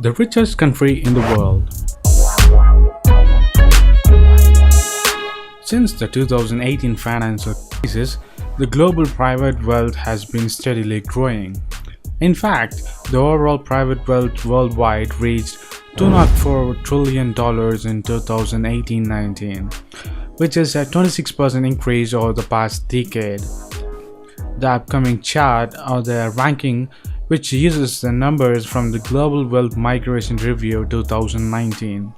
the richest country in the world. Since the 2018 financial crisis, the global private wealth has been steadily growing. In fact, the overall private wealth worldwide reached $204 trillion in 2018-19, which is a 26% increase over the past decade. The upcoming chart, or the ranking, which uses the numbers from the Global Wealth Migration Review 2019,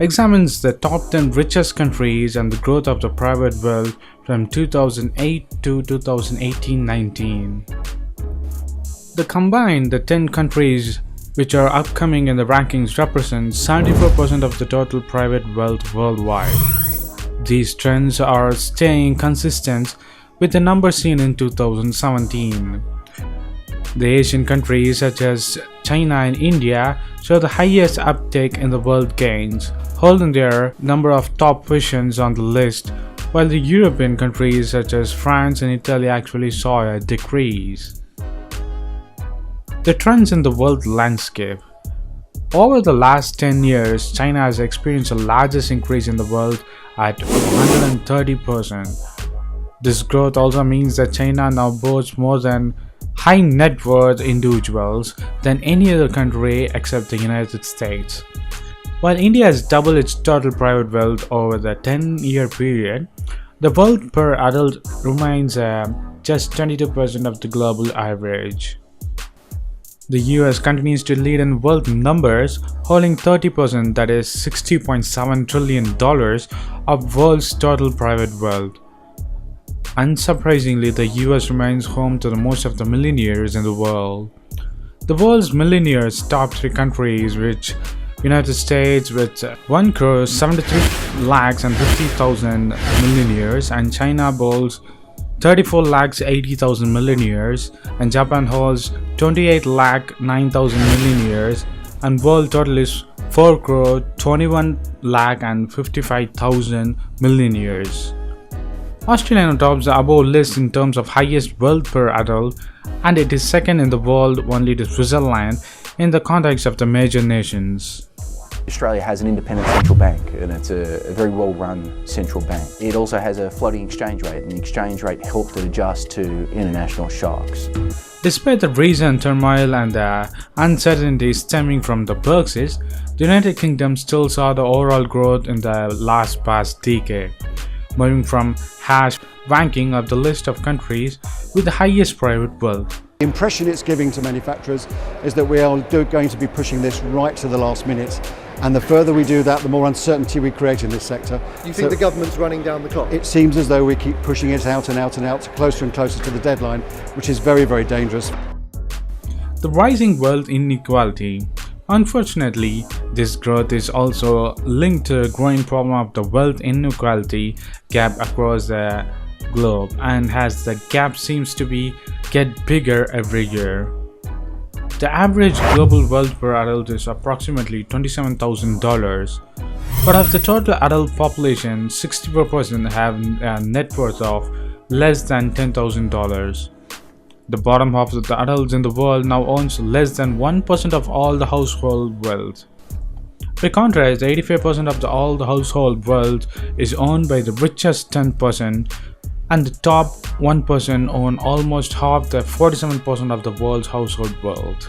examines the top 10 richest countries and the growth of the private wealth from 2008 to 2018-19. The combined 10 countries which are upcoming in the rankings represent 74% of the total private wealth worldwide. These trends are staying consistent with the numbers seen in 2017. The Asian countries such as China and India show the highest uptick in the world gains, holding their number of top positions on the list, while the European countries such as France and Italy actually saw a decrease. The trends in the world landscape. Over the last 10 years, China has experienced the largest increase in the world at 130%. This growth also means that China now boasts more than high net worth individuals than any other country except the United States. While India has doubled its total private wealth over the 10-year period, the wealth per adult remains just 22% of the global average. The US continues to lead in wealth numbers, holding 30%, that is $60.7 trillion of world's total private wealth. Unsurprisingly, the US remains home to the most of the millionaires in the world. The world's millionaires top 3 countries, which United States with 1,73,50,000 millionaires, and China boasts 34,80,000 millionaires, and Japan holds 28,09,000 millionaires, and world total is 4,21,55,000 millionaires. Australia now tops the above list in terms of highest wealth per adult, and it is second in the world only to Switzerland in the context of the major nations. Australia has an independent central bank, and it's a very well-run central bank. It also has a floating exchange rate, and the exchange rate helped it adjust to international shocks. Despite the recent turmoil and the uncertainty stemming from the Brexit, the United Kingdom still saw the overall growth in the past decade, moving from ranking of the list of countries with the highest private wealth. The impression it's giving to manufacturers is that we are going to be pushing this right to the last minute, and the further we do that, the more uncertainty we create in this sector. You think the government's running down the clock? It seems as though we keep pushing it out and out and out, closer and closer to the deadline, which is very, very dangerous. The rising wealth inequality. Unfortunately, this growth is also linked to a growing problem of the wealth inequality gap across the globe, and as the gap seems to get bigger every year. The average global wealth per adult is approximately $27,000, but of the total adult population, 64% have a net worth of less than $10,000. The bottom half of the adults in the world now owns less than 1% of all the household wealth. By contrast, 85% of all the household wealth is owned by the richest 10%, and the top 1% own almost half, the 47% of the world's household wealth.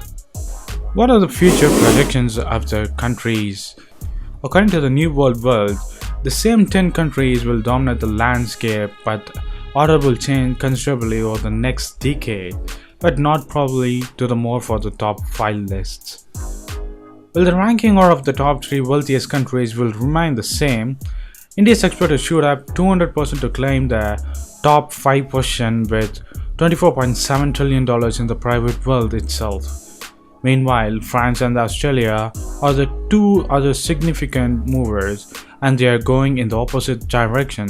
What are the future projections of the countries? According to the New World Wealth, the same 10 countries will dominate the landscape, but order will change considerably over the next decade, but not probably to the more for the top 5 lists. While the ranking order of the top 3 wealthiest countries will remain the same, India is expected to shoot up 200% to claim the top 5 position with $24.7 trillion in the private wealth itself. Meanwhile, France and Australia are the 2 other significant movers, and they are going in the opposite direction.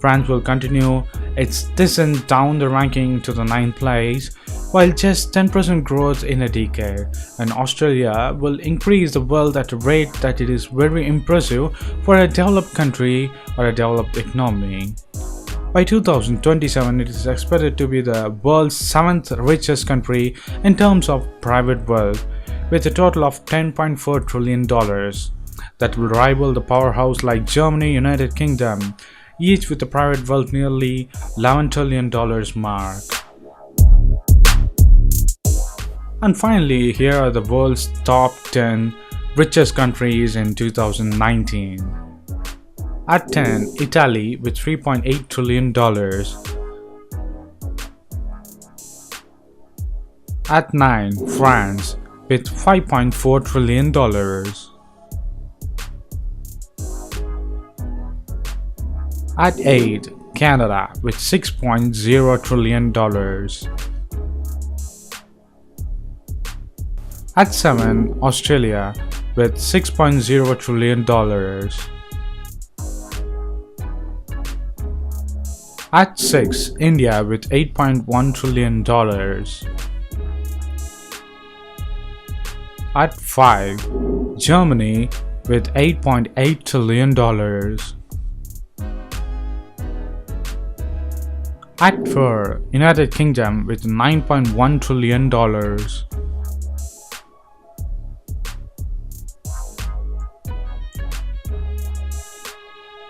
France will continue its descent down the ranking to the 9th place, while just 10% growth in a decade, and Australia will increase the wealth at a rate that it is very impressive for a developed country or a developed economy. By 2027, it is expected to be the world's 7th richest country in terms of private wealth, with a total of $10.4 trillion that will rival the powerhouse like Germany, United Kingdom, each with a private wealth nearly $11 trillion mark. And finally, here are the world's top 10 richest countries in 2019. At 10, Italy with $3.8 trillion. At 9, France with $5.4 trillion. At 8, Canada with $6.0 trillion. At 7, Australia with $6.0 trillion. At 6, India with $8.1 trillion. At 5, Germany with $8.8 trillion. At 4, United Kingdom with $9.1 trillion.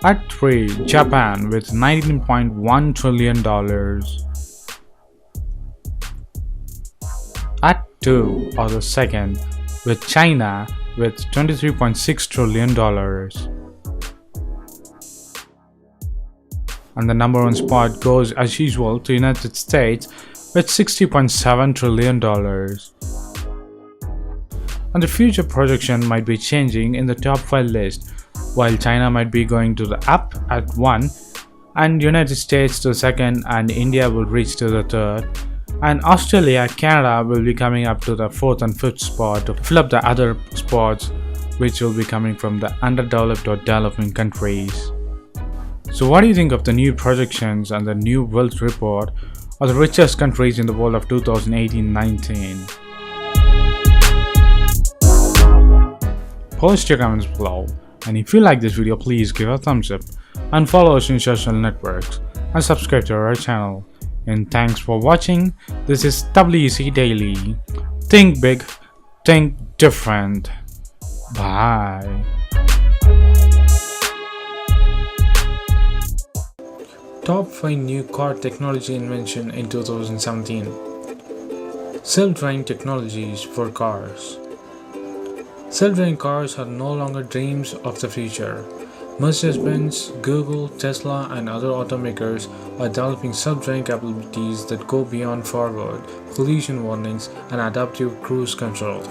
At 3, Japan with $19.1 trillion. At 2, or the second, with China with $23.6 trillion. And the number 1 spot goes as usual to United States with $60.7 trillion. And the future projection might be changing in the top 5 list, while China might be going to the up at 1, and United States to the 2nd, and India will reach to the 3rd, and Australia, Canada will be coming up to the 4th and 5th spot to fill up the other spots which will be coming from the underdeveloped or developing countries. So what do you think of the new projections and the new wealth report of the richest countries in the world of 2018-19? Post your comments below, and if you like this video, please give a thumbs up and follow us in social networks and subscribe to our channel. And thanks for watching. This is WEC Daily. Think big, think different. Bye. Top 5 new car technology invention in 2017. Self-driving technologies for cars. Self-driving cars are no longer dreams of the future. Mercedes-Benz, Google, Tesla, and other automakers are developing self-driving capabilities that go beyond forward collision warnings and adaptive cruise control.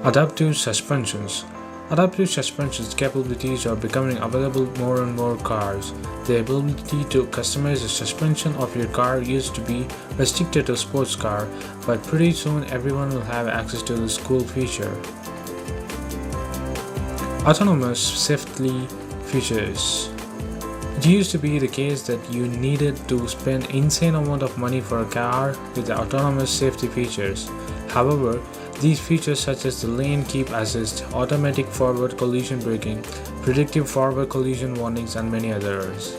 Adaptive suspensions. Adaptive suspensions capabilities are becoming available more and more cars. The ability to customize the suspension of your car used to be restricted to sports car, but pretty soon everyone will have access to this cool feature. Autonomous safety features. It used to be the case that you needed to spend insane amount of money for a car with the autonomous safety features. However, these features such as the lane keep assist, automatic forward collision braking, predictive forward collision warnings, and many others.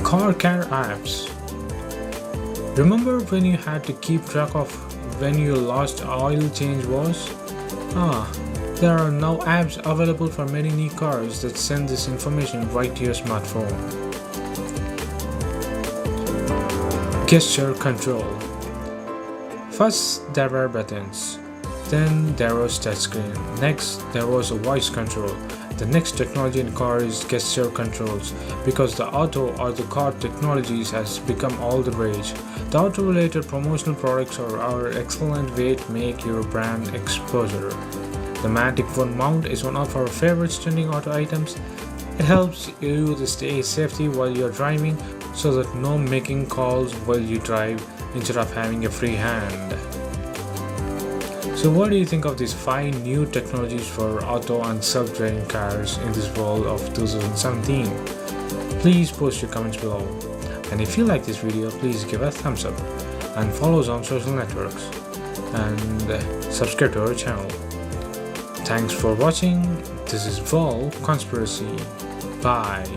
Car care apps. Remember when you had to keep track of when your last oil change was? There are now apps available for many new cars that send this information right to your smartphone. Gesture control. First there were buttons, then there was touchscreen, next there was a voice control. The next technology in car is gesture controls, because the auto or the car technologies has become all the rage. The auto related promotional products are an excellent way to make your brand exposure. The Matic phone mount is one of our favorite trending auto items. It helps you to stay safely while you're driving, so that no making calls while you drive instead of having a free hand. So what do you think of these 5 new technologies for auto and self-driving cars in this world of 2017? Please post your comments below. And if you like this video, please give a thumbs up and follow us on social networks and subscribe to our channel. Thanks for watching. This is Vol Conspiracy. Bye.